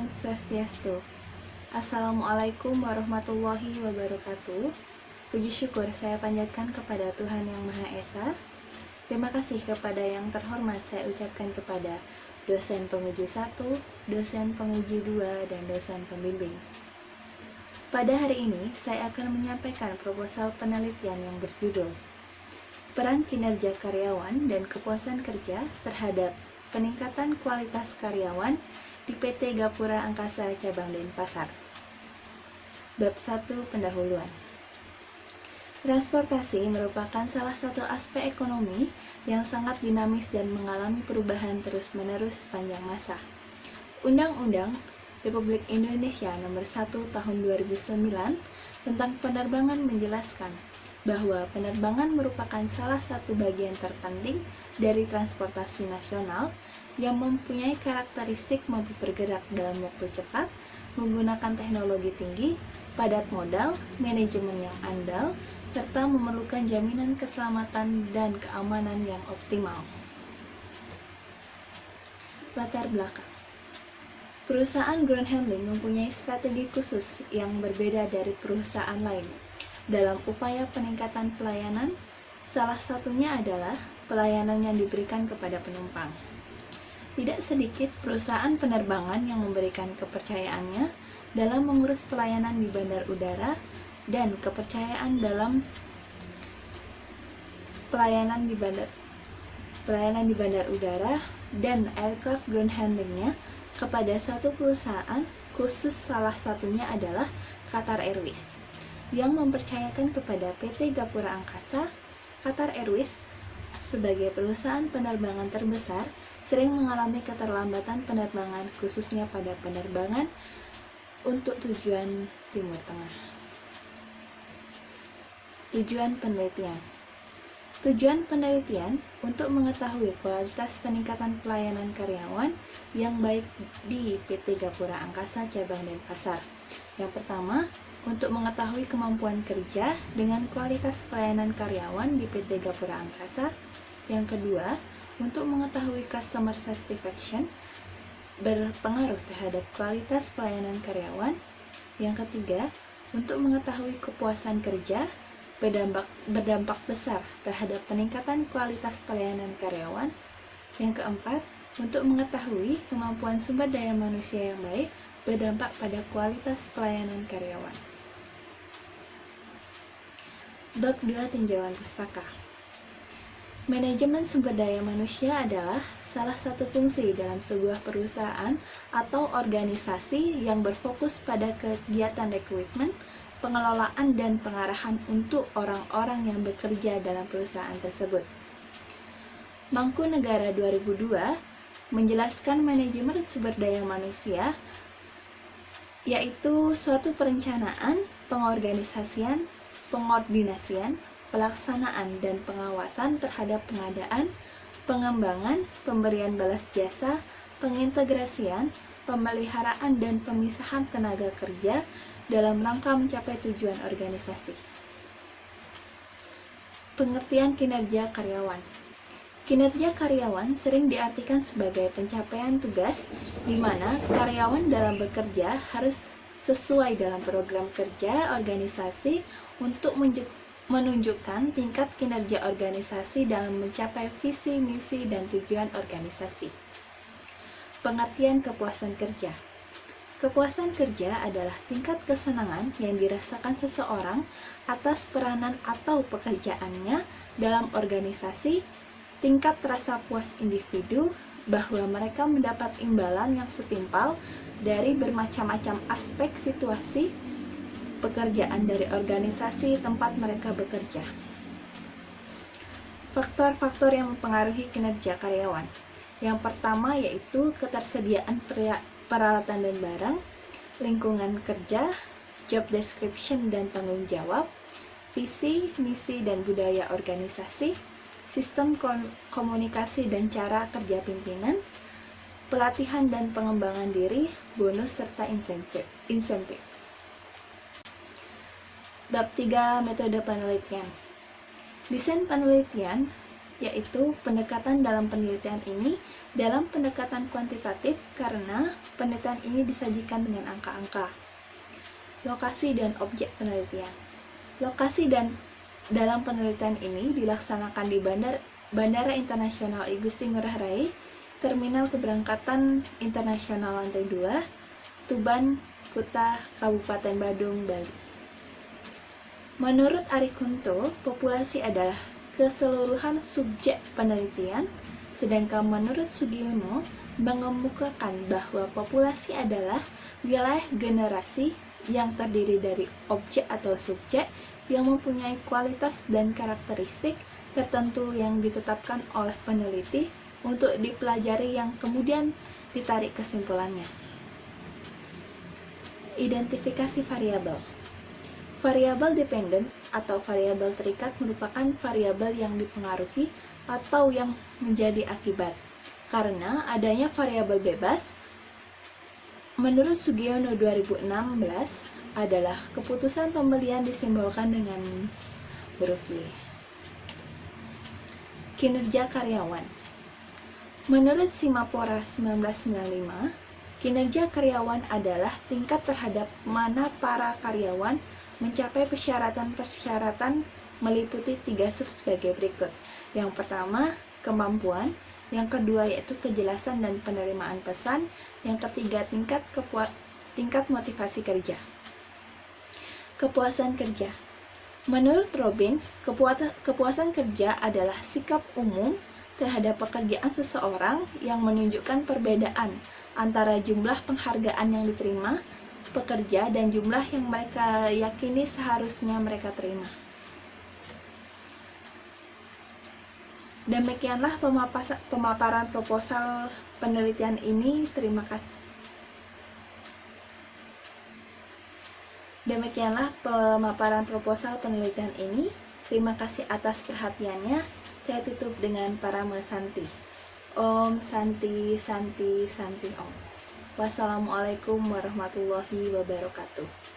Om Swastiastu. Assalamualaikum warahmatullahi wabarakatuh. Puji syukur saya panjatkan kepada Tuhan Yang Maha Esa. Terima kasih kepada yang terhormat saya ucapkan kepada dosen penguji 1, dosen penguji 2, dan dosen pembimbing. Pada hari ini saya akan menyampaikan proposal penelitian yang berjudul Peran Kinerja Karyawan dan Kepuasan Kerja terhadap Peningkatan Kualitas Karyawan di PT Gapura Angkasa Cabang Denpasar. Bab 1 Pendahuluan. Transportasi merupakan salah satu aspek ekonomi yang sangat dinamis dan mengalami perubahan terus-menerus sepanjang masa. Undang-Undang Republik Indonesia Nomor 1 Tahun 2009 tentang penerbangan menjelaskan bahwa penerbangan merupakan salah satu bagian terpenting dari transportasi nasional yang mempunyai karakteristik mampu bergerak dalam waktu cepat, menggunakan teknologi tinggi, padat modal, manajemen yang andal, serta memerlukan jaminan keselamatan dan keamanan yang optimal. Latar belakang. Perusahaan ground handling mempunyai strategi khusus yang berbeda dari perusahaan lain dalam upaya peningkatan pelayanan. Salah satunya adalah pelayanan yang diberikan kepada penumpang. Tidak sedikit perusahaan penerbangan yang memberikan kepercayaannya dalam mengurus pelayanan di bandar udara dan kepercayaan dalam pelayanan di bandar udara dan aircraft ground handlingnya kepada satu perusahaan khusus. Salah satunya adalah Qatar Airways yang mempercayakan kepada PT Gapura Angkasa. Qatar Airways sebagai perusahaan penerbangan terbesar sering mengalami keterlambatan penerbangan, khususnya pada penerbangan untuk tujuan Timur Tengah. Tujuan penelitian. Tujuan penelitian untuk mengetahui kualitas peningkatan pelayanan karyawan yang baik di PT Gapura Angkasa Cabang Denpasar. Yang pertama, untuk mengetahui kemampuan kerja dengan kualitas pelayanan karyawan di PT Gapura Angkasa. Yang kedua, untuk mengetahui customer satisfaction berpengaruh terhadap kualitas pelayanan karyawan. Yang ketiga, untuk mengetahui kepuasan kerja berdampak besar terhadap peningkatan kualitas pelayanan karyawan. Yang keempat, untuk mengetahui kemampuan sumber daya manusia yang baik berdampak pada kualitas pelayanan karyawan. Bab 2 Tinjauan Pustaka. Manajemen sumber daya manusia adalah salah satu fungsi dalam sebuah perusahaan atau organisasi yang berfokus pada kegiatan rekrutmen, pengelolaan, dan pengarahan untuk orang-orang yang bekerja dalam perusahaan tersebut. Mangkunegara 2002 menjelaskan manajemen sumber daya manusia yaitu suatu perencanaan, pengorganisasian, pengordinasian, pelaksanaan, dan pengawasan terhadap pengadaan, pengembangan, pemberian balas jasa, pengintegrasian, pemeliharaan, dan pemisahan tenaga kerja dalam rangka mencapai tujuan organisasi. Pengertian kinerja karyawan. Kinerja karyawan sering diartikan sebagai pencapaian tugas di mana karyawan dalam bekerja harus sesuai dalam program kerja organisasi untuk menunjukkan tingkat kinerja organisasi dalam mencapai visi, misi, dan tujuan organisasi. Pengertian kepuasan kerja. Kepuasan kerja adalah tingkat kesenangan yang dirasakan seseorang atas peranan atau pekerjaannya dalam organisasi, tingkat rasa puas individu bahwa mereka mendapat imbalan yang setimpal dari bermacam-macam aspek situasi pekerjaan dari organisasi tempat mereka bekerja. Faktor-faktor yang mempengaruhi kinerja karyawan. Yang pertama yaitu ketersediaan peralatan dan barang, lingkungan kerja, job description dan tanggung jawab, visi, misi, dan budaya organisasi, sistem komunikasi dan cara kerja pimpinan, pelatihan dan pengembangan diri, bonus, serta insentif. Bab 3 Metode penelitian. Desain penelitian yaitu pendekatan dalam penelitian ini dalam pendekatan kuantitatif karena penelitian ini disajikan dengan angka-angka. Lokasi dan objek penelitian. Lokasi dan dalam penelitian ini dilaksanakan di Bandara Internasional I Gusti Ngurah Rai, Terminal Keberangkatan Internasional Lantai 2, Tuban, Kuta, Kabupaten Badung, Bali. Menurut Ari Kunto, populasi adalah keseluruhan subjek penelitian, sedangkan menurut Sugiono mengemukakan bahwa populasi adalah wilayah generasi yang terdiri dari objek atau subjek yang mempunyai kualitas dan karakteristik tertentu yang ditetapkan oleh peneliti untuk dipelajari yang kemudian ditarik kesimpulannya. Identifikasi variabel. Variabel dependen atau variabel terikat merupakan variabel yang dipengaruhi atau yang menjadi akibat. Karena adanya variabel bebas, menurut Sugiono 2016 adalah keputusan pembelian disimbolkan dengan huruf Y. Kinerja karyawan. Menurut Simapora 1995, kinerja karyawan adalah tingkat terhadap mana para karyawan mencapai persyaratan meliputi 3 sub sebagai berikut. Yang pertama, kemampuan. Yang kedua yaitu kejelasan dan penerimaan pesan. Yang ketiga, tingkat motivasi kerja. Kepuasan kerja. Menurut Robbins, kepuasan kerja adalah sikap umum terhadap pekerjaan seseorang yang menunjukkan perbedaan antara jumlah penghargaan yang diterima pekerja dan jumlah yang mereka yakini seharusnya mereka terima. Demikianlah pemaparan proposal penelitian ini. Terima kasih. Demikianlah pemaparan proposal penelitian ini. Terima kasih atas perhatiannya. Saya tutup dengan Parama Santi. Om Santi Santi Santi Om. Wassalamualaikum warahmatullahi wabarakatuh.